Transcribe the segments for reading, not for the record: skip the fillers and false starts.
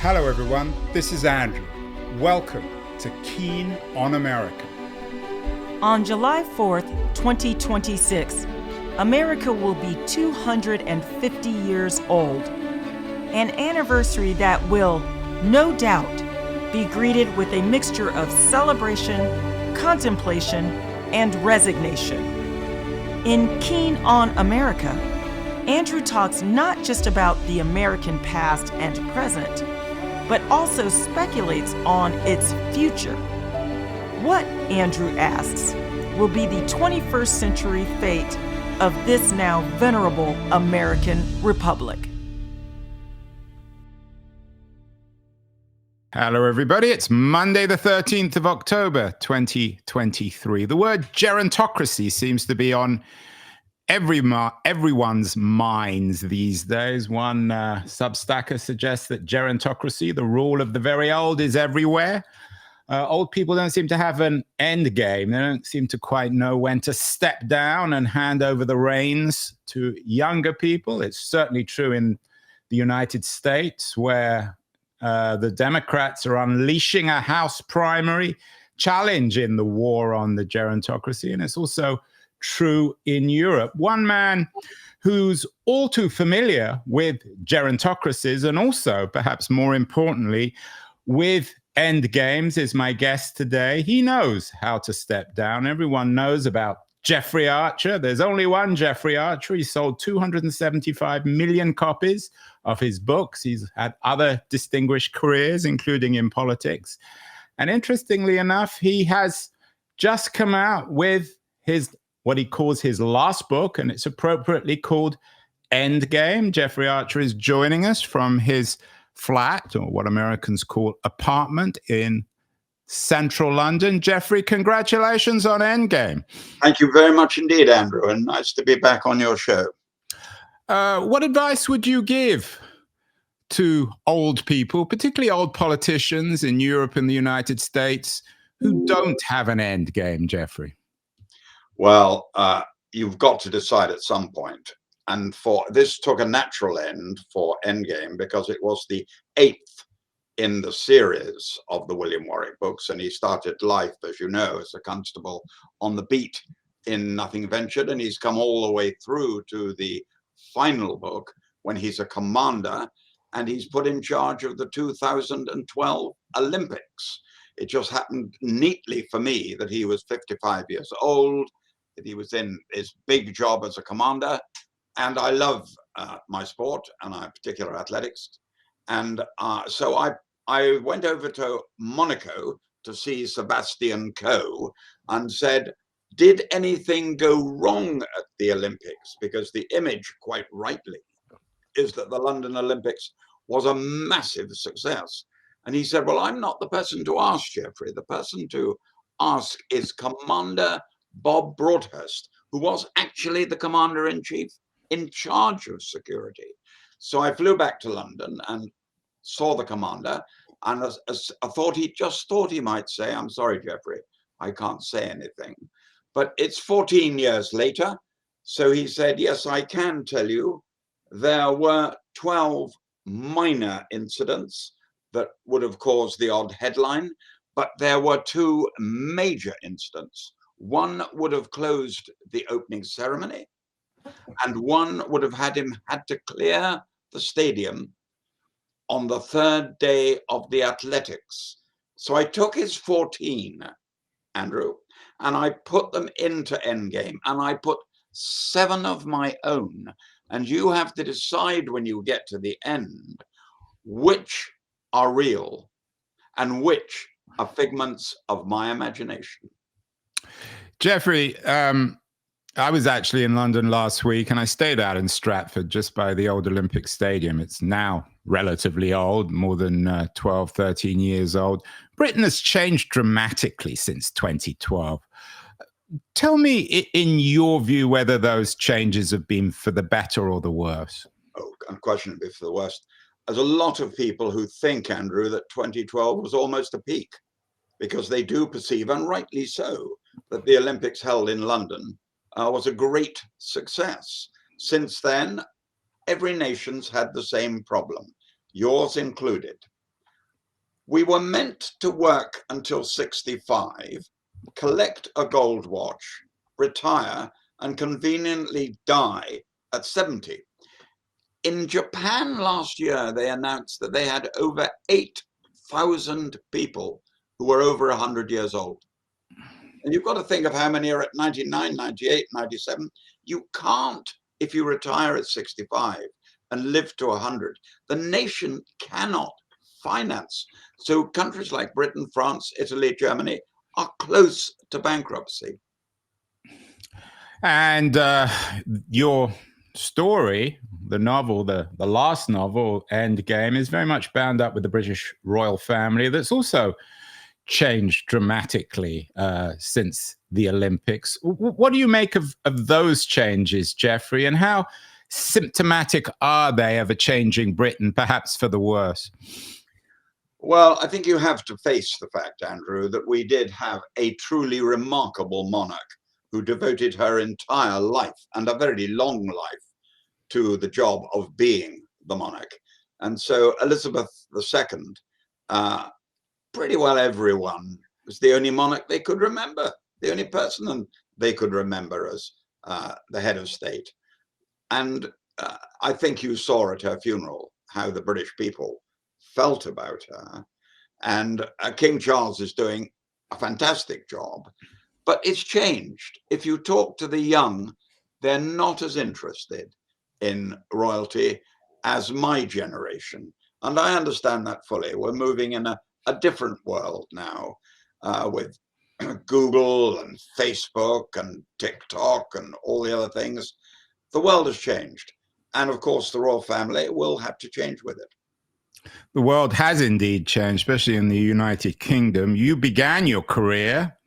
Hello everyone, this is Andrew. Welcome to Keen on America. On July 4th, 2026, America will be 250 years old. An anniversary that will, no doubt, be greeted with a mixture of celebration, contemplation, and resignation. In Keen on America, Andrew talks not just about the American past and present, but also speculates on its future. What, Andrew asks, will be the 21st century fate of this now venerable American republic? Hello everybody, it's Monday the 13th of October 2023. The word gerontocracy seems to be on everyone's minds these days. One Substacker suggests that gerontocracy, the rule of the very old, is everywhere. Old people don't seem to have an end game. They don't seem to quite know when to step down and hand over the reins to younger people. It's certainly true in the United States, where the Democrats are unleashing a House primary challenge in the war on the gerontocracy. And it's also true in Europe. One man who's all too familiar with gerontocracies and also, perhaps more importantly, with end games is my guest today. He knows how to step down. Everyone knows about Jeffrey Archer. There's only one Jeffrey Archer. He sold 275 million copies of his books. He's had other distinguished careers, including in politics. And interestingly enough, he has just come out with what he calls his last book, and it's appropriately called Endgame. Jeffrey Archer is joining us from his flat, or what Americans call apartment, in central London. Jeffrey, congratulations on Endgame. Thank you very much indeed, Andrew, and nice to be back on your show. What advice would you give to old people, particularly old politicians in Europe and the United States, who don't have an end game, Jeffrey? Well, you've got to decide at some point. And for this took a natural end for Endgame because it was the 8th in the series of the William Warwick books. And he started life, as you know, as a constable on the beat in Nothing Ventured. And he's come all the way through to the final book when he's a commander and he's put in charge of the 2012 Olympics. It just happened neatly for me that he was 55 years old, that he was in his big job as a commander. And I love my sport, and I particular athletics. And so I went over to Monaco to see Sebastian Coe and said, did anything go wrong at the Olympics? Because the image, quite rightly, is that the London Olympics was a massive success. And he said, well, I'm not the person to ask, Jeffrey. The person to ask is Commander Bob Broadhurst, who was actually the commander-in-chief in charge of security. So I flew back to London and saw the commander, and I thought he might say, I'm sorry, Jeffrey, I can't say anything. But it's 14 years later. So he said, yes, I can tell you there were 12 minor incidents that would have caused the odd headline, but there were 2 major incidents. One would have closed the opening ceremony, and one would have had to clear the stadium on the 3rd day of the athletics. So I took his 14, Andrew, and I put them into Endgame, and I put 7 of my own. And you have to decide when you get to the end which are real and which are figments of my imagination. Jeffrey, I was actually in London last week, and I stayed out in Stratford just by the old Olympic Stadium. It's now relatively old, more than 12, 13 years old. Britain has changed dramatically since 2012. Tell me, in your view, whether those changes have been for the better or the worse. Oh, unquestionably for the worst. There's a lot of people who think, Andrew, that 2012 was almost a peak, because they do perceive, and rightly so, that the Olympics held in London was a great success. Since then, every nation's had the same problem, yours included. We were meant to work until 65, collect a gold watch, retire, and conveniently die at 70. In Japan last year, they announced that they had over 8,000 people who were over 100 years old. And you've got to think of how many are at 99, 98, 97. You can't, if you retire at 65 and live to 100. The nation cannot finance. So countries like Britain, France, Italy, Germany are close to bankruptcy. And your story, the novel, the last novel, Endgame, is very much bound up with the British royal family that's also changed dramatically since the Olympics. What do you make of those changes, Geoffrey, and how symptomatic are they of a changing Britain, perhaps for the worse? Well, I think you have to face the fact, Andrew, that we did have a truly remarkable monarch who devoted her entire life, and a very long life, to the job of being the monarch. And so Elizabeth II, pretty well everyone was the only monarch they could remember, the only person they could remember as the head of state. And I think you saw at her funeral how the British people felt about her. And King Charles is doing a fantastic job, but it's changed. If you talk to the young, they're not as interested in royalty as my generation. And I understand that fully. We're moving in a different world now with Google and Facebook and TikTok and all the other things. The world has changed. And of course, the royal family will have to change with it. The world has indeed changed, especially in the United Kingdom. You began your career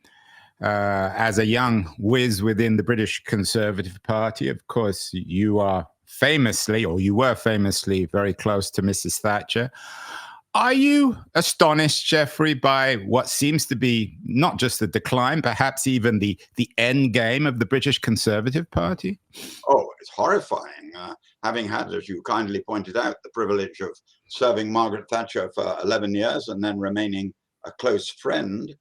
as a young whiz within the British Conservative Party. Of course, you are famously, or you were famously, very close to Mrs. Thatcher. Are you astonished, Geoffrey, by what seems to be not just the decline, perhaps even the end game of the British Conservative Party? Oh, it's horrifying. Having had, as you kindly pointed out, the privilege of serving Margaret Thatcher for 11 years and then remaining a close friend,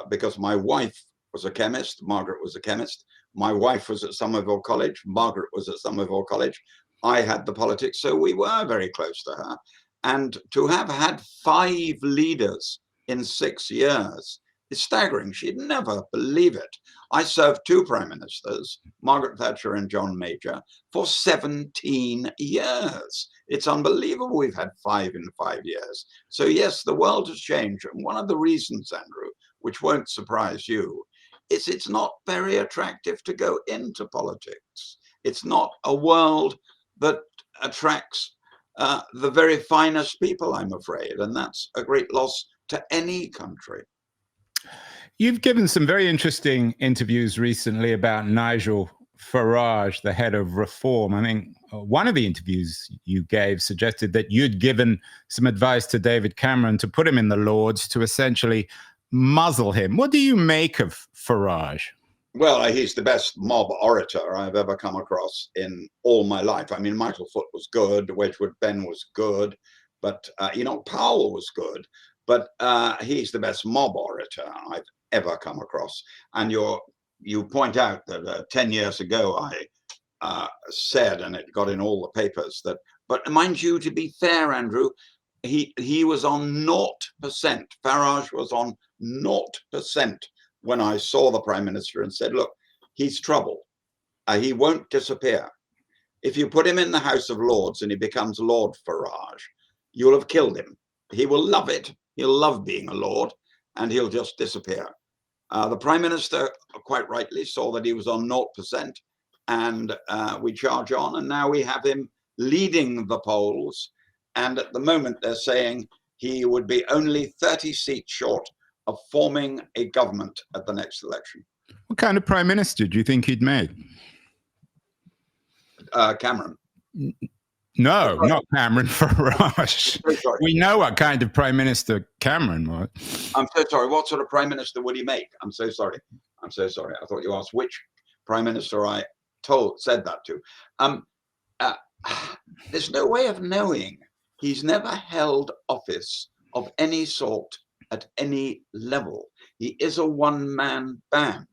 because my wife was a chemist, Margaret was a chemist. My wife was at Somerville College, Margaret was at Somerville College. I had the politics, so we were very close to her. And to have had 5 leaders in 6 years is staggering. She'd never believe it. I served 2 prime ministers, Margaret Thatcher and John Major, for 17 years. It's unbelievable we've had 5 in 5 years. So yes, the world has changed. And one of the reasons, Andrew, which won't surprise you, is it's not very attractive to go into politics. It's not a world that attracts the very finest people, I'm afraid, and that's a great loss to any country. You've given some very interesting interviews recently about Nigel Farage, the head of Reform. I mean, one of the interviews you gave suggested that you'd given some advice to David Cameron to put him in the Lords to essentially muzzle him. What do you make of Farage? Well, he's the best mob orator I've ever come across in all my life. I mean, Michael Foot was good, Wedgwood Ben was good, but, Powell was good. But he's the best mob orator I've ever come across. And you point out that 10 years ago I said, and it got in all the papers, that, but mind you, to be fair, Andrew, he was on 0%. Farage was on 0% when I saw the Prime Minister and said, look, he's trouble. He won't disappear. If you put him in the House of Lords and he becomes Lord Farage, you'll have killed him. He will love it. He'll love being a Lord, and he'll just disappear. The Prime Minister, quite rightly, saw that he was on 0%, and we charge on, and now we have him leading the polls. And at the moment, they're saying he would be only 30 seats short of forming a government at the next election. What kind of Prime Minister do you think he'd make? Cameron. No, not Cameron Farage. We know what kind of Prime Minister Cameron was. I'm so sorry. What sort of Prime Minister would he make? I'm so sorry. I thought you asked which Prime Minister I said that to. There's no way of knowing. He's never held office of any sort at any level. He is a one-man band.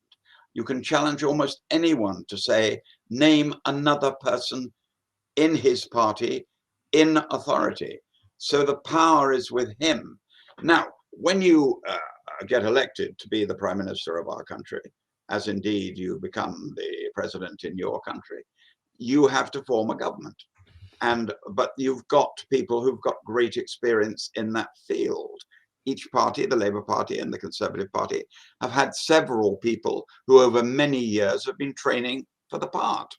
You can challenge almost anyone to say, name another person in his party in authority. So the power is with him. Now, when you get elected to be the prime minister of our country, as indeed you become the president in your country, you have to form a government. But you've got people who've got great experience in that field. Each party, the Labour Party and the Conservative Party, have had several people who over many years have been training for the part.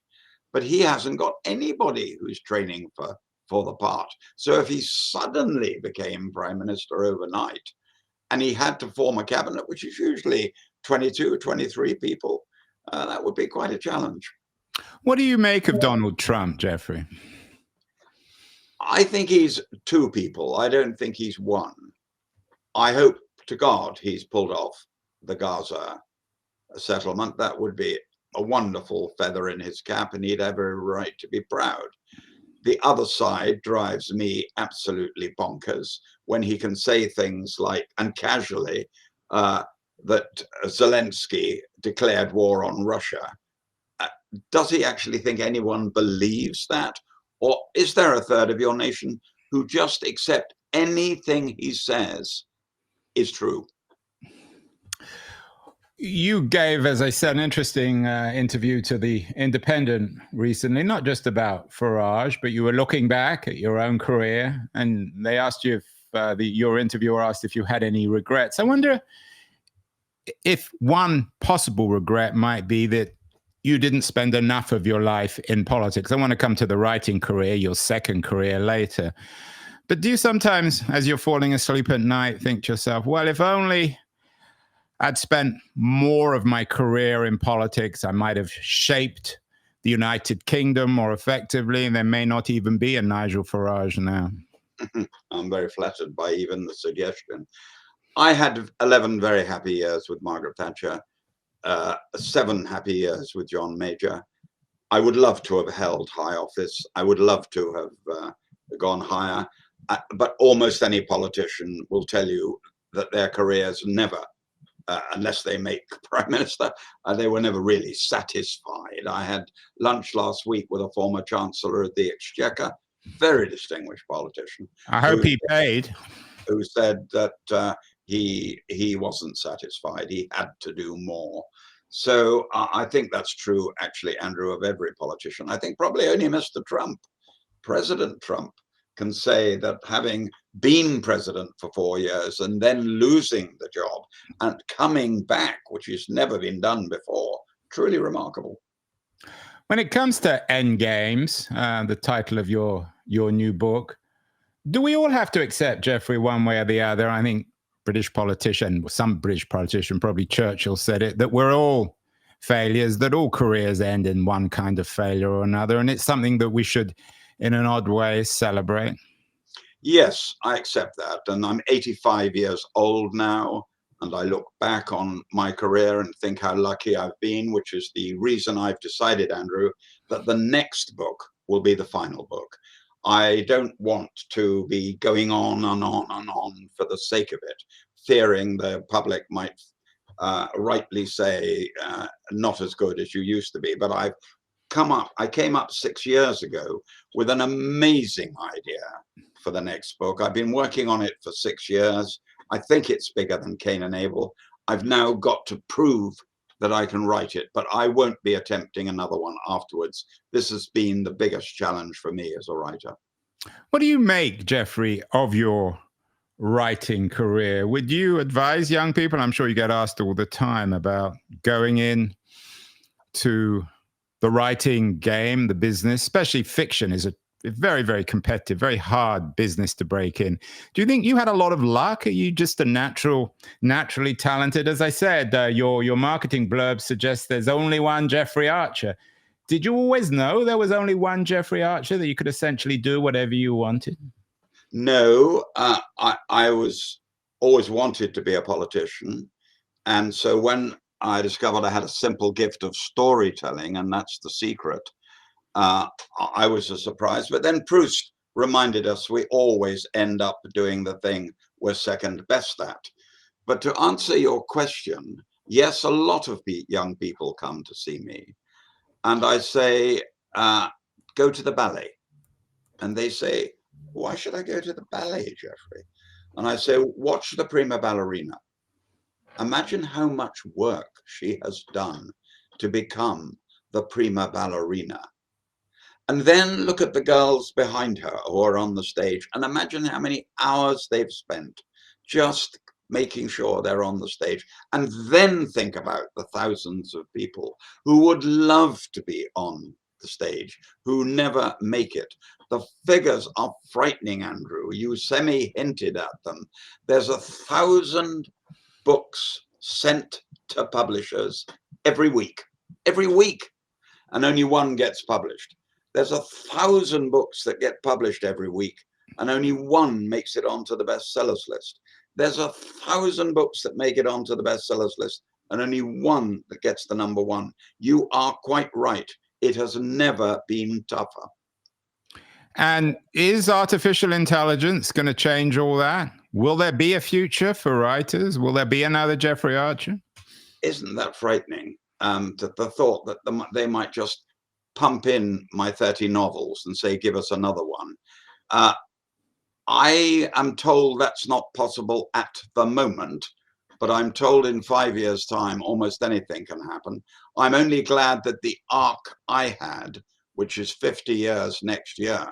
But he hasn't got anybody who's training for the part. So if he suddenly became prime minister overnight and he had to form a cabinet, which is usually 22, 23 people, that would be quite a challenge. What do you make of Donald Trump, Jeffrey? I think he's two people. I don't think he's one. I hope to God he's pulled off the Gaza settlement. That would be a wonderful feather in his cap, and he'd have every right to be proud. The other side drives me absolutely bonkers when he can say things like, and casually, that Zelensky declared war on Russia. Does he actually think anyone believes that? Or is there a third of your nation who just accept anything he says is true? You gave, as I said, an interesting interview to The Independent recently, not just about Farage, but you were looking back at your own career, and they asked you if your interviewer asked if you had any regrets. I wonder if one possible regret might be that you didn't spend enough of your life in politics. I want to come to the writing career, your second career, later. But do you sometimes, as you're falling asleep at night, think to yourself, well, if only I'd spent more of my career in politics, I might have shaped the United Kingdom more effectively, and there may not even be a Nigel Farage now. I'm very flattered by even the suggestion. I had 11 very happy years with Margaret Thatcher, 7 happy years with John Major. I would love to have held high office. I would love to have gone higher. But almost any politician will tell you that their careers never, unless they make prime minister, they were never really satisfied. I had lunch last week with a former chancellor of the Exchequer, very distinguished politician. I hope he paid. Who said that he wasn't satisfied. He had to do more. So I think that's true, actually, Andrew, of every politician. I think probably only Mr. Trump, President Trump, can say that having been president for 4 years and then losing the job and coming back, which has never been done before, truly remarkable. When it comes to Endgames, the title of your new book, do we all have to accept, Jeffrey, one way or the other? I think some British politician, probably Churchill, said it, that we're all failures, that all careers end in one kind of failure or another. And it's something that we should, in an odd way, celebrate. Yes, I accept that. And I'm 85 years old now. And I look back on my career and think how lucky I've been, which is the reason I've decided, Andrew, that the next book will be the final book. I don't want to be going on and on and on for the sake of it, fearing the public might rightly say not as good as you used to be. But I came up 6 years ago with an amazing idea for the next book. I've been working on it for 6 years. I think it's bigger than Cain and Abel. I've now got to prove that I can write it, but I won't be attempting another one afterwards. This has been the biggest challenge for me as a writer. What do you make, Jeffrey, of your writing career? Would you advise young people, I'm sure you get asked all the time, about going in to the writing game, the business, especially fiction is a very, very competitive, very hard business to break in. Do you think you had a lot of luck? Are you just naturally talented? As I said, your marketing blurb suggests there's only one Jeffrey Archer. Did you always know there was only one Jeffrey Archer, that you could essentially do whatever you wanted? No, I was always wanted to be a politician. And so when I discovered I had a simple gift of storytelling, and that's the secret, I was a surprise. But then Proust reminded us we always end up doing the thing we're second best at. But to answer your question, yes, a lot of young people come to see me, and I say, go to the ballet. And they say, why should I go to the ballet, Jeffrey? And I say, watch the prima ballerina. Imagine how much work she has done to become the prima ballerina. And then look at the girls behind her who are on the stage, and imagine how many hours they've spent just making sure they're on the stage. And then think about the thousands of people who would love to be on the stage, who never make it. The figures are frightening, Andrew. You semi-hinted at them. There's 1,000 books sent to publishers every week, and only one gets published. There's 1,000 books that get published every week, and only one makes it onto the bestsellers list. There's 1,000 books that make it onto the bestsellers list, and only one that gets the number one. You are quite right. It has never been tougher. And is artificial intelligence going to change all that? Will there be a future for writers? Will there be another Jeffrey Archer? Isn't that frightening? The thought that they might just pump in my 30 novels and say, give us another one. I am told that's not possible at the moment, but I'm told in 5 years' time, almost anything can happen. I'm only glad that the arc I had, which is 50 years next year,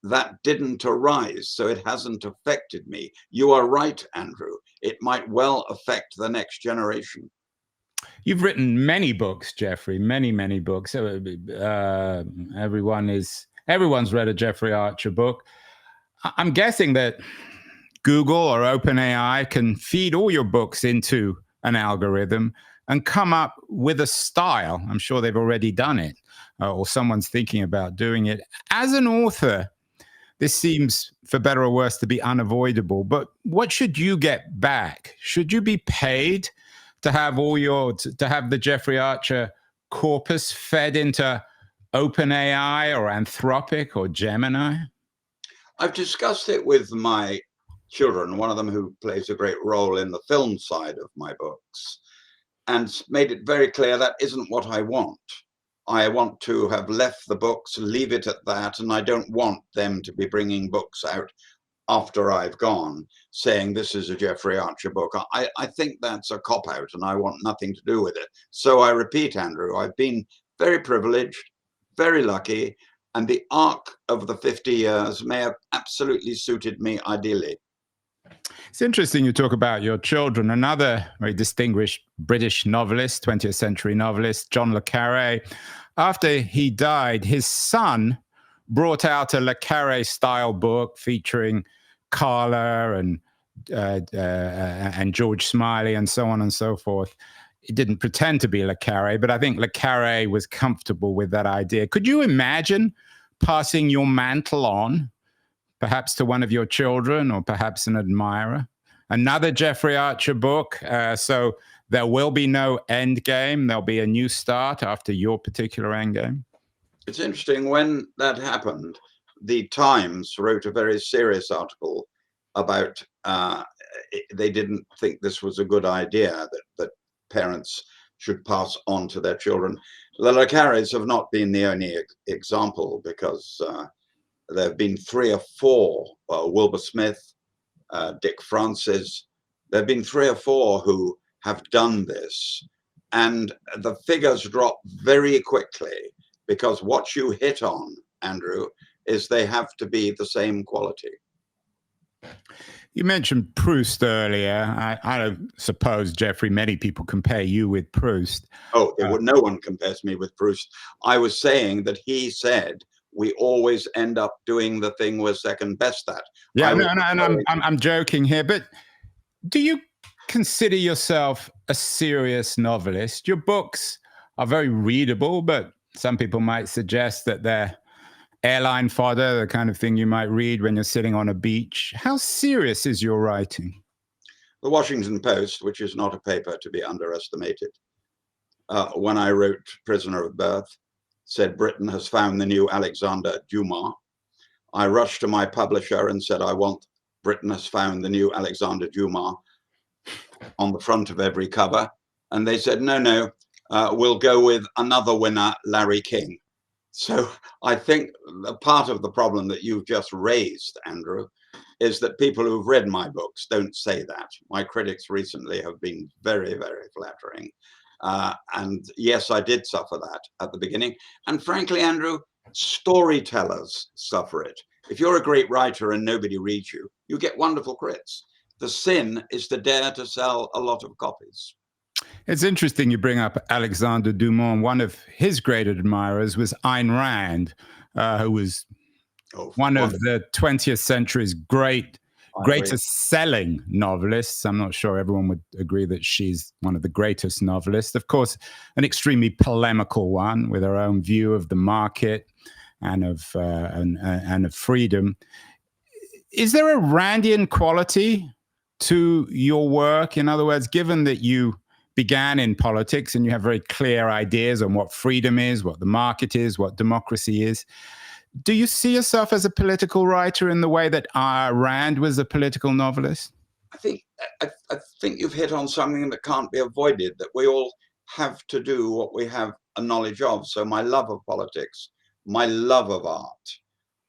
that didn't arise, so it hasn't affected me. You are right, Andrew. It might well affect the next generation. You've written many books, Jeffrey, many books. Everyone's read a Jeffrey Archer book. I'm guessing that Google or OpenAI can feed all your books into an algorithm and come up with a style. I'm sure they've already done it, or someone's thinking about doing it. As an author, this seems, for better or worse, to be unavoidable. But what should you get back? Should you be paid to have the Jeffrey Archer corpus fed into OpenAI or Anthropic or Gemini? I've discussed it with my children, one of them who plays a great role in the film side of my books, and made it very clear that isn't what I want. I want to have left the books, leave it at that, and I don't want them to be bringing books out after I've gone, saying this is a Jeffrey Archer book. I think that's a cop-out, and I want nothing to do with it. So I repeat, Andrew, I've been very privileged, very lucky, and the arc of the 50 years may have absolutely suited me ideally. It's interesting you talk about your children. Another very distinguished British novelist, 20th century novelist, John le Carré, after he died, his son brought out a le Carré style book featuring Carla and George Smiley and so on and so forth. It didn't pretend to be le Carré, but I think le Carré was comfortable with that idea. Could you imagine passing your mantle on, perhaps to one of your children or perhaps an admirer? Another Jeffrey Archer book, so there will be no end game. There'll be a new start after your particular end game. It's interesting, when that happened, the Times wrote a very serious article about they didn't think this was a good idea, that parents should pass on to their children. The le Carrés have not been the only example, because there have been 3 or 4, Wilbur Smith, Dick Francis, there have been 3 or 4 who have done this, and the figures drop very quickly, because what you hit on, Andrew, is they have to be the same quality. You mentioned Proust earlier. I suppose, Jeffrey, many people compare you with Proust. Oh, no one compares me with Proust. I was saying that he said we always end up doing the thing we're second best at. Yeah, I'm joking here, but do you consider yourself a serious novelist? Your books are very readable, but some people might suggest that they're airline fodder, the kind of thing you might read when you're sitting on a beach. How serious is your writing? The Washington Post, which is not a paper to be underestimated, when I wrote Prisoner of Birth, said Britain has found the new Alexander Dumas. I rushed to my publisher and said, I want Britain has found the new Alexander Dumas on the front of every cover. And they said, no, we'll go with another winner, Larry King. So I think a part of the problem that you've just raised, Andrew, is that people who've read my books don't say that. My critics recently have been very, very flattering. And yes, I did suffer that at the beginning. And frankly, Andrew, storytellers suffer it. If you're a great writer and nobody reads you, you get wonderful crits. The sin is to dare to sell a lot of copies. It's interesting you bring up Alexander Dumas. One of his great admirers was Ayn Rand, who was one of the 20th century's greatest selling novelists. I'm not sure everyone would agree that she's one of the greatest novelists. Of course, an extremely polemical one with her own view of the market and of freedom. Is there a Randian quality to your work? In other words, given that you began in politics and you have very clear ideas on what freedom is, what the market is, what democracy is, do you see yourself as a political writer in the way that Rand was a political novelist? I think you've hit on something that can't be avoided, that we all have to do what we have a knowledge of. So my love of politics, my love of art,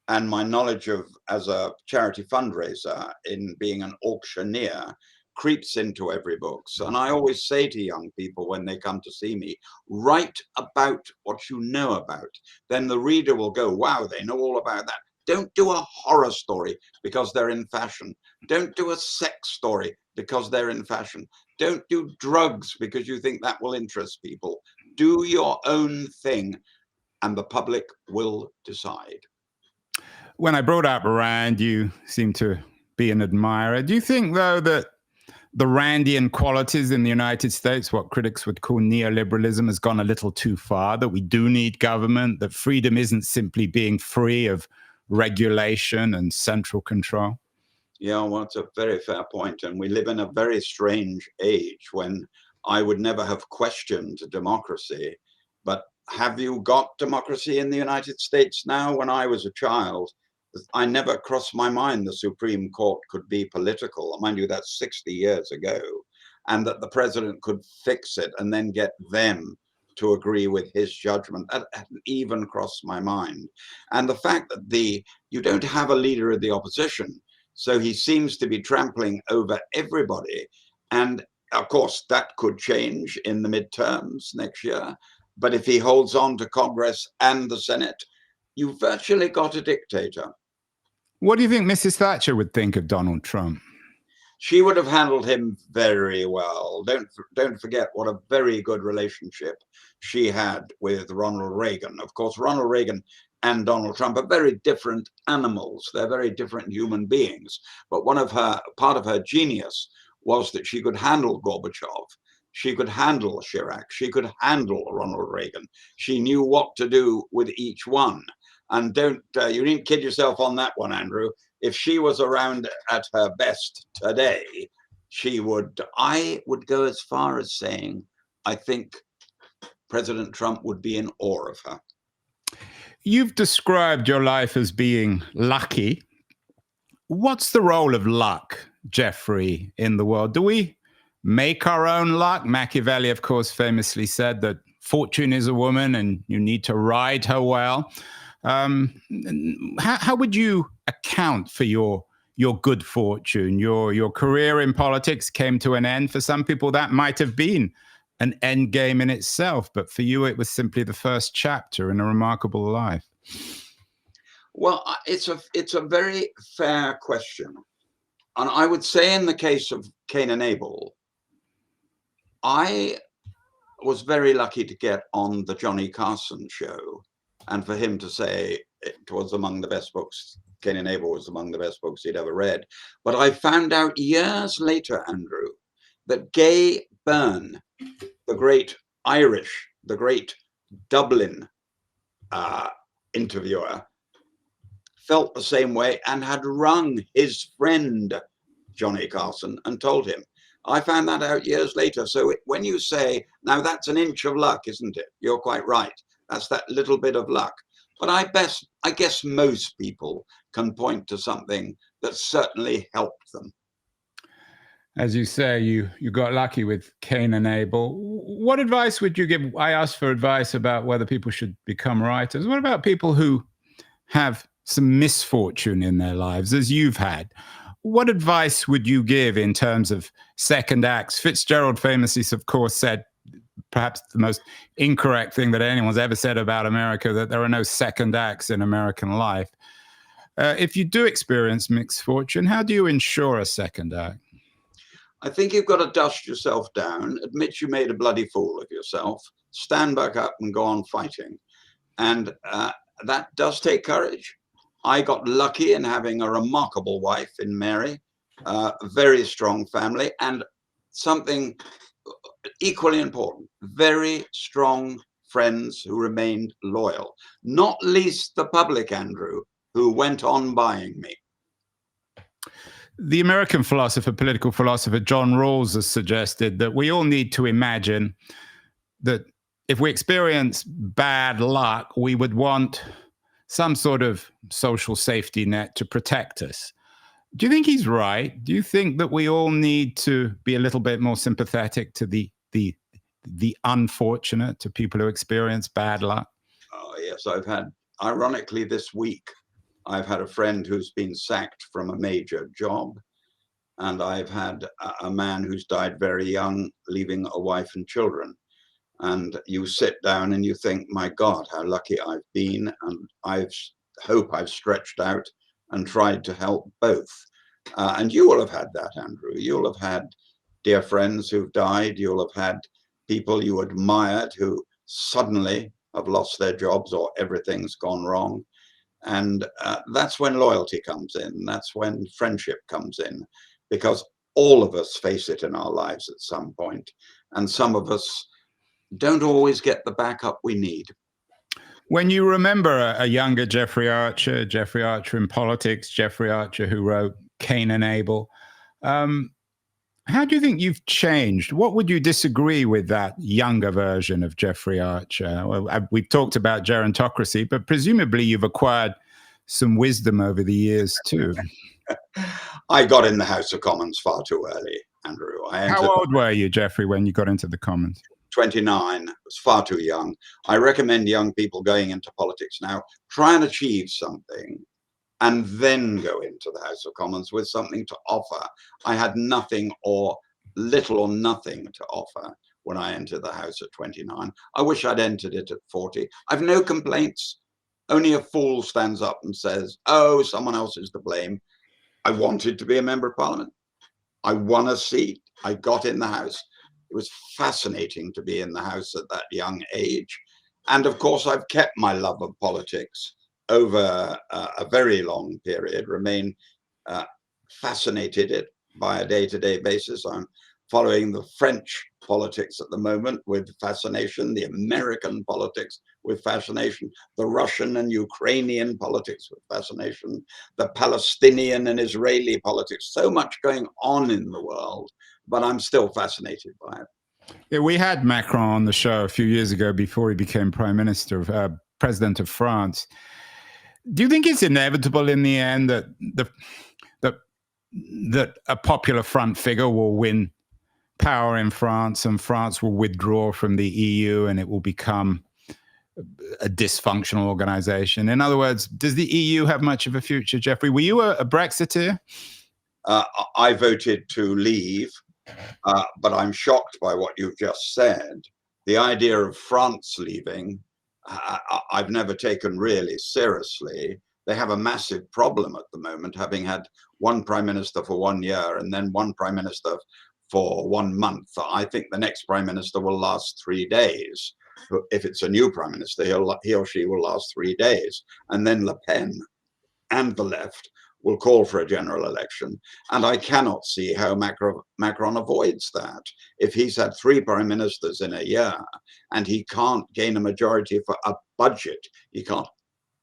and my knowledge of, as a charity fundraiser, in being an auctioneer, creeps into every book. And I always say to young people when they come to see me, write about what you know about. Then the reader will go, wow, they know all about that. Don't do a horror story because they're in fashion. Don't do a sex story because they're in fashion. Don't do drugs because you think that will interest people. Do your own thing and the public will decide. When I brought up Rand, you seem to be an admirer. Do you think, though, that the Randian qualities in the United States, what critics would call neoliberalism, has gone a little too far, that we do need government, that freedom isn't simply being free of regulation and central control? Yeah, well, it's a very fair point. And we live in a very strange age when I would never have questioned democracy. But have you got democracy in the United States now? When I was a child, I never crossed my mind the Supreme Court could be political. Mind you, that's 60 years ago, and that the president could fix it and then get them to agree with his judgment. That hadn't even crossed my mind. And the fact that you don't have a leader of the opposition, so he seems to be trampling over everybody. And of course, that could change in the midterms next year. But if he holds on to Congress and the Senate, you've virtually got a dictator. What do you think Mrs. Thatcher would think of Donald Trump? She would have handled him very well. Don't forget what a very good relationship she had with Ronald Reagan. Of course, Ronald Reagan and Donald Trump are very different animals. They're very different human beings. But part of her genius was that she could handle Gorbachev. She could handle Chirac. She could handle Ronald Reagan. She knew what to do with each one. And you needn't kid yourself on that one, Andrew. If she was around at her best today, I would go as far as saying, I think President Trump would be in awe of her. You've described your life as being lucky. What's the role of luck, Jeffrey, in the world? Do we make our own luck? Machiavelli, of course, famously said that fortune is a woman and you need to ride her well. How would you account for your good fortune? Your career in politics came to an end. For some people, that might have been an end game in itself, but for you, it was simply the first chapter in a remarkable life. Well, it's a very fair question. And I would say in the case of Cain and Abel, I was very lucky to get on the Johnny Carson show and for him to say it was among the best books, Cain and Abel was among the best books he'd ever read. But I found out years later, Andrew, that Gay Byrne, the great Dublin interviewer, felt the same way and had rung his friend Johnny Carson and told him. I found that out years later. So when you say, now that's an inch of luck, isn't it? You're quite right. That's that little bit of luck. But I guess most people can point to something that certainly helped them. As you say, you got lucky with Cain and Abel. What advice would you give? I asked for advice about whether people should become writers. What about people who have some misfortune in their lives, as you've had? What advice would you give in terms of second acts? Fitzgerald famously, of course, said perhaps the most incorrect thing that anyone's ever said about America, that there are no second acts in American life. If you do experience misfortune, how do you ensure a second act? I think you've got to dust yourself down, admit you made a bloody fool of yourself, stand back up and go on fighting. And that does take courage. I got lucky in having a remarkable wife in Mary, a very strong family, and something equally important, very strong friends who remained loyal, not least the public, Andrew, who went on buying me. The American philosopher, political philosopher John Rawls has suggested that we all need to imagine that if we experience bad luck, we would want some sort of social safety net to protect us. Do you think he's right? Do you think that we all need to be a little bit more sympathetic to the unfortunate, to people who experience bad luck? Oh, yes, ironically, this week, I've had a friend who's been sacked from a major job, and I've had a man who's died very young, leaving a wife and children. And you sit down and you think, my God, how lucky I've been, and I hope I've stretched out and tried to help both. And you will have had that, Andrew. You'll have had dear friends who've died. You'll have had people you admired who suddenly have lost their jobs or everything's gone wrong. And that's when loyalty comes in. That's when friendship comes in, because all of us face it in our lives at some point. And some of us don't always get the backup we need. When you remember a younger Jeffrey Archer in politics, Jeffrey Archer who wrote Cain and Abel, how do you think you've changed? What would you disagree with that younger version of Jeffrey Archer? Well, we've talked about gerontocracy, but presumably you've acquired some wisdom over the years too. I got in the House of Commons far too early, Andrew. How old were you, Jeffrey, when you got into the Commons? 29. It was far too young. I recommend young people going into politics now, try and achieve something, and then go into the House of Commons with something to offer. I had nothing or little or nothing to offer when I entered the House at 29. I wish I'd entered it at 40. I've no complaints. Only a fool stands up and says, oh, someone else is to blame. I wanted to be a member of Parliament. I won a seat. I got in the House. It was fascinating to be in the House at that young age. And of course, I've kept my love of politics over a very long period, remain fascinated by a day-to-day basis. I'm following the French politics at the moment with fascination, the American politics with fascination, the Russian and Ukrainian politics with fascination, the Palestinian and Israeli politics, so much going on in the world, but I'm still fascinated by it. Yeah, we had Macron on the show a few years ago before he became president of France. Do you think it's inevitable in the end that that a popular front figure will win power in France and France will withdraw from the EU and it will become a dysfunctional organization? In other words, does the EU have much of a future, Jeffrey? Were you a Brexiteer? I voted to leave, but I'm shocked by what you've just said. The idea of France leaving, I've never taken really seriously. They have a massive problem at the moment, having had one prime minister for 1 year and then one prime minister for 1 month. I think the next prime minister will last 3 days. If it's a new prime minister, he or she will last 3 days. And then Le Pen and the left will call for a general election. And I cannot see how Macron avoids that. If he's had 3 prime ministers in a year and he can't gain a majority for a budget, he can't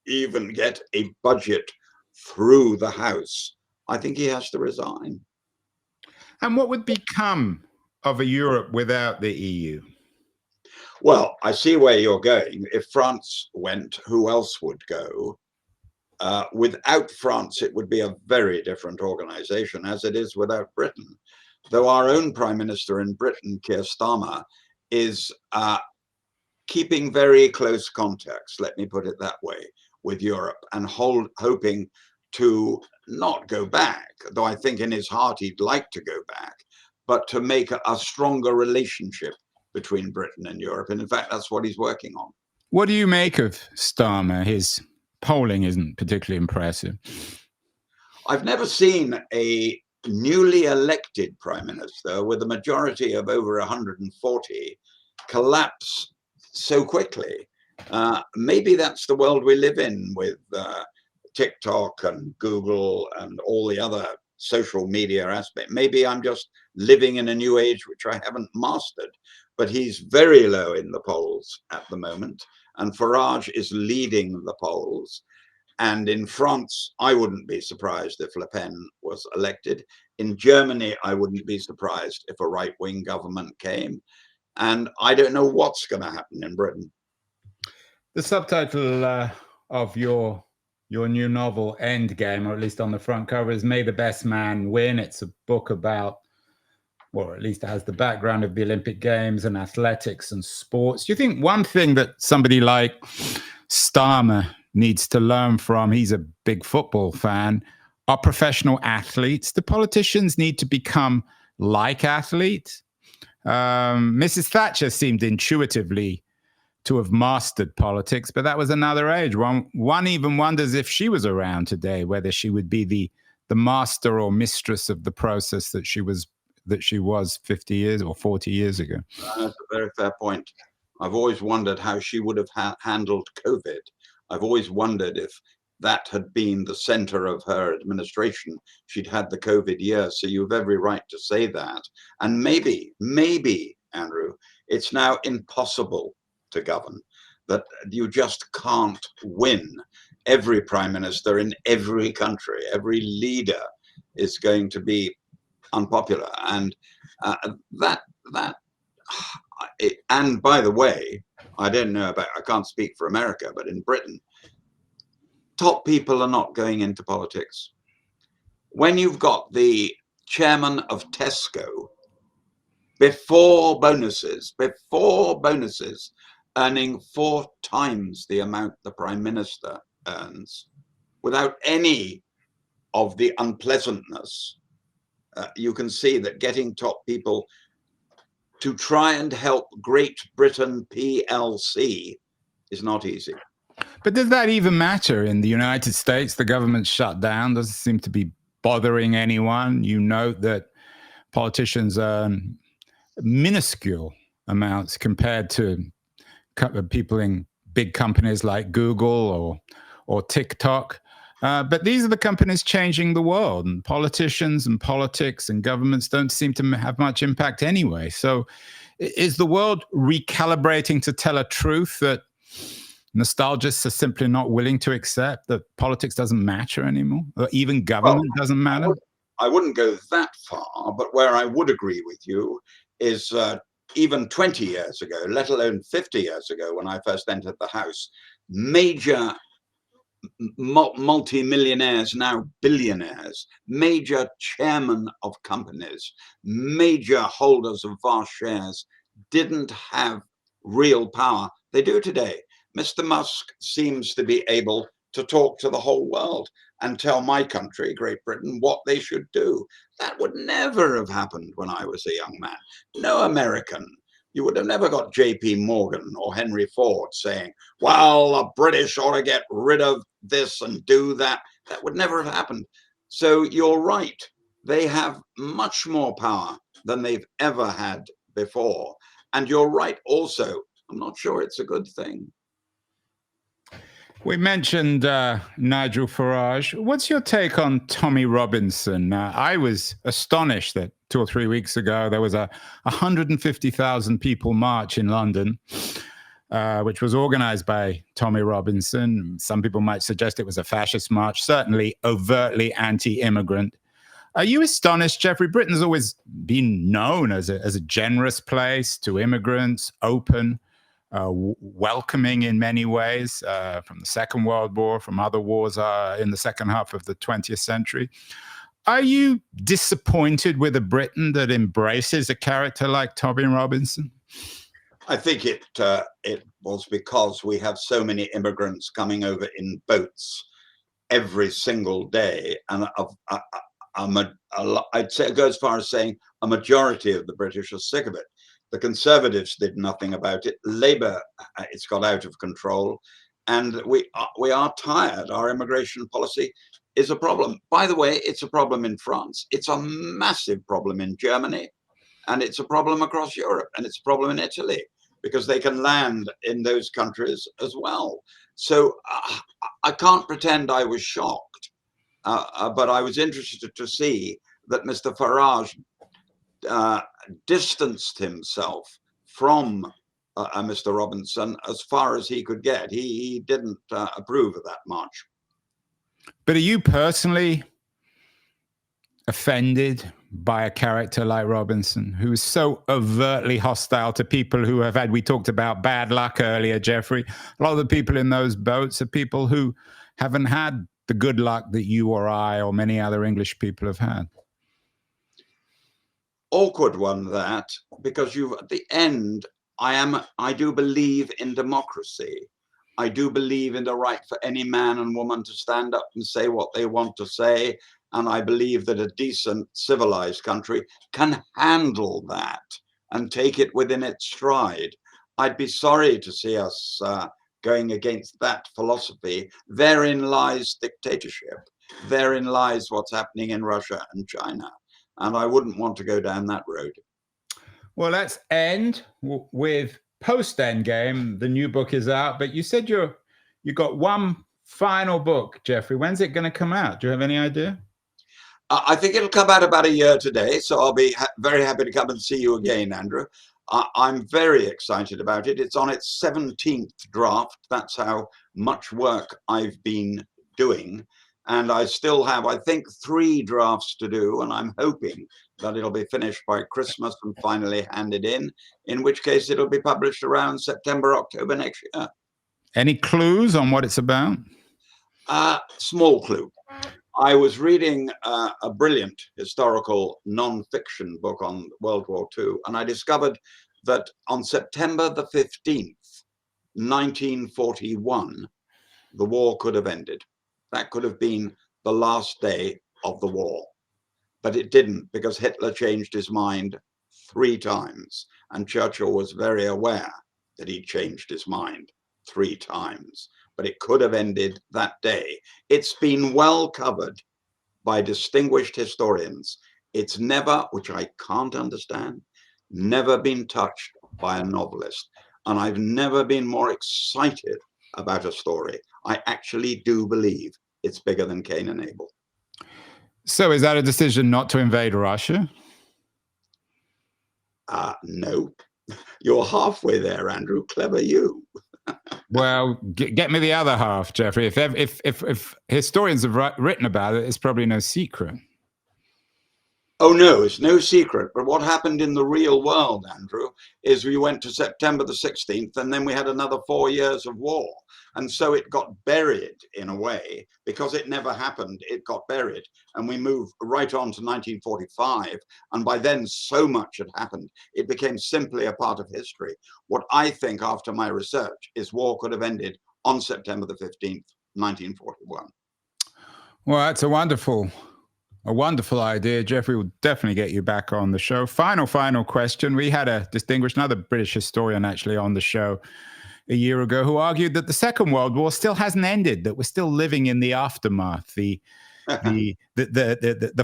even get a budget through the House, I think he has to resign. And what would become of a Europe without the EU? Well, I see where you're going. If France went, who else would go? Without France, it would be a very different organization, as it is without Britain. Though our own Prime Minister in Britain, Keir Starmer, is keeping very close contacts, let me put it that way, with Europe, and hoping to not go back, though I think in his heart he'd like to go back, but to make a stronger relationship between Britain and Europe. And in fact, that's what he's working on. What do you make of Starmer? His polling isn't particularly impressive. I've never seen a newly elected prime minister with a majority of over 140 collapse so quickly. Maybe that's the world we live in with TikTok and Google and all the other social media aspect. Maybe I'm just living in a new age which I haven't mastered, but he's very low in the polls at the moment, and Farage is leading the polls. And in France, I wouldn't be surprised if Le Pen was elected. In Germany, I wouldn't be surprised if a right-wing government came. And I don't know what's going to happen in Britain. The subtitle of your new novel, Endgame, or at least on the front cover, is May the Best Man Win. It's a book about, or at least it has the background of the Olympic Games and athletics and sports. Do you think one thing that somebody like Starmer needs to learn from, he's a big football fan, are professional athletes? The politicians need to become like athletes. Mrs. Thatcher seemed intuitively to have mastered politics, but that was another age. One even wonders if she was around today, whether she would be the master or mistress of the process that she was 50 years or 40 years ago. That's a very fair point. I've always wondered how she would have handled COVID. I've always wondered if that had been the center of her administration. She'd had the COVID year, so you've every right to say that. And maybe, Andrew, it's now impossible to govern, that you just can't win. Every prime minister in every country, every leader is going to be unpopular. And and by the way, I don't know about, I can't speak for America, but in Britain, top people are not going into politics. When you've got the chairman of Tesco, before bonuses, earning 4 times the amount the prime minister earns, without any of the unpleasantness, you can see that getting top people to try and help Great Britain PLC is not easy. But does that even matter in the United States? The government's shut down, doesn't seem to be bothering anyone. You note that politicians earn minuscule amounts compared to people in big companies like Google or TikTok. But these are the companies changing the world, and politicians and politics and governments don't seem to have much impact anyway. So is the world recalibrating to tell a truth that nostalgists are simply not willing to accept, that politics doesn't matter anymore, or even government doesn't matter? I wouldn't go that far, but where I would agree with you is even 20 years ago, let alone 50 years ago, when I first entered the House, major multi-millionaires, now billionaires, major chairmen of companies, major holders of vast shares, didn't have real power. They do today. Mr. Musk seems to be able to talk to the whole world and tell my country, Great Britain, what they should do. That would never have happened when I was a young man. No American. You would have never got JP Morgan or Henry Ford saying, well, the British ought to get rid of this and do that. That would never have happened. So you're right. They have much more power than they've ever had before. And you're right also. I'm not sure it's a good thing. We mentioned Nigel Farage. What's your take on Tommy Robinson? I was astonished that 2 or 3 weeks ago there was a 150,000 people march in London, which was organized by Tommy Robinson. Some people might suggest it was a fascist march, certainly overtly anti-immigrant. Are you astonished, Jeffrey? Britain's always been known as a generous place to immigrants, open. welcoming in many ways, from the Second World War, from other wars in the second half of the 20th century. Are you disappointed with a Britain that embraces a character like Tommy Robinson? I think it was because we have so many immigrants coming over in boats every single day, and I'd say go as far as saying a majority of the British are sick of it. The Conservatives did nothing about it. Labour, it's got out of control, and we are tired. Our immigration policy is a problem. By the way, it's a problem in France. It's a massive problem in Germany, and it's a problem across Europe, and it's a problem in Italy, because they can land in those countries as well. So I can't pretend I was shocked, but I was interested to see that Mr. Farage distanced himself from Mr. Robinson as far as he could get. He didn't approve of that much. But are you personally offended by a character like Robinson, who is so overtly hostile to people who have had, we talked about bad luck earlier, Jeffrey. A lot of the people in those boats are people who haven't had the good luck that you or I or many other English people have had. Awkward one, that, because at the end, I do believe in democracy. I do believe in the right for any man and woman to stand up and say what they want to say. And I believe that a decent, civilized country can handle that and take it within its stride. I'd be sorry to see us going against that philosophy. Therein lies dictatorship. Therein lies what's happening in Russia and China. And I wouldn't want to go down that road. Well, let's end with post-Endgame. The new book is out, but you said you got one final book, Jeffrey. When's it going to come out? Do you have any idea? I think it'll come out about a year today, so I'll be very happy to come and see you again, Andrew. I'm very excited about it. It's on its 17th draft. That's how much work I've been doing. And I still have, I think, 3 drafts to do, and I'm hoping that it'll be finished by Christmas and finally handed in which case it'll be published around September, October next year. Any clues on what it's about? Small clue. I was reading a brilliant historical non-fiction book on World War II, and I discovered that on September the 15th, 1941, the war could have ended. That could have been the last day of the war. But it didn't, because Hitler changed his mind 3 times, and Churchill was very aware that he changed his mind 3 times. But it could have ended that day. It's been well covered by distinguished historians. It's never, which I can't understand, never been touched by a novelist. And I've never been more excited about a story. I actually do believe it's bigger than Cain and Abel. So is that a decision not to invade Russia? No. You're halfway there, Andrew. Clever you. Well, get me the other half, Jeffrey. If historians have written about it, it's probably no secret. Oh, no, it's no secret. But what happened in the real world, Andrew, is we went to September the 16th, and then we had another 4 years of war. And so it got buried in a way, because it never happened. It got buried. And we moved right on to 1945. And by then, so much had happened. It became simply a part of history. What I think after my research is war could have ended on September the 15th, 1941. Well, that's a wonderful idea. Jeffrey, will definitely get you back on the show. Final question. We had a distinguished, another British historian actually on the show a year ago, who argued that the Second World War still hasn't ended, that we're still living in the aftermath, the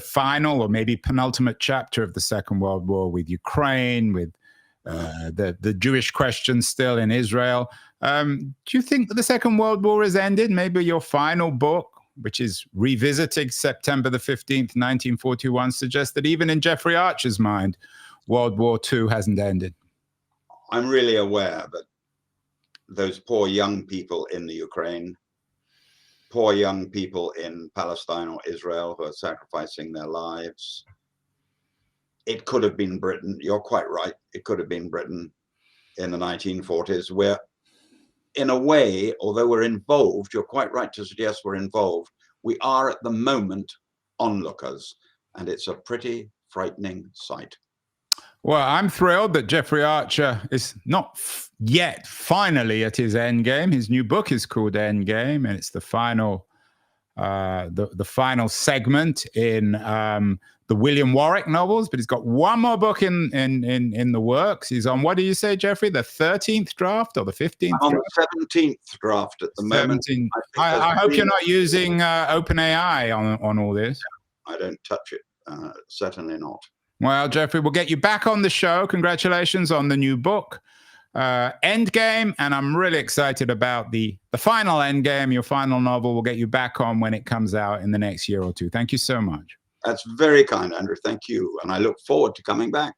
final or maybe penultimate chapter of the Second World War, with Ukraine, with the Jewish question still in Israel. Do you think that the Second World War has ended? Maybe your final book, which is revisiting September the 15th, 1941, suggests that even in Jeffrey Archer's mind, World War II hasn't ended. I'm really aware that those poor young people in the Ukraine, poor young people in Palestine or Israel who are sacrificing their lives. It could have been Britain. You're quite right. It could have been Britain. in the 1940s. We're, in a way, although we're involved, you're quite right to suggest we're involved, we are at the moment onlookers, and it's a pretty frightening sight. Well, I'm thrilled that Jeffrey Archer is not yet finally at his end game. His new book is called Endgame, and it's the final the final segment in the William Warwick novels. But he's got one more book in the works. He's on, what do you say, Jeffrey, the 13th draft or the 15th? I'm on the 17th draft at the moment. I hope you're not using OpenAI on all this. I don't touch it. Certainly not. Well, Jeffrey, we'll get you back on the show. Congratulations on the new book, Endgame, and I'm really excited about the final Endgame, your final novel. We'll get you back on when it comes out in the next year or two. Thank you so much. That's very kind, Andrew. Thank you, and I look forward to coming back.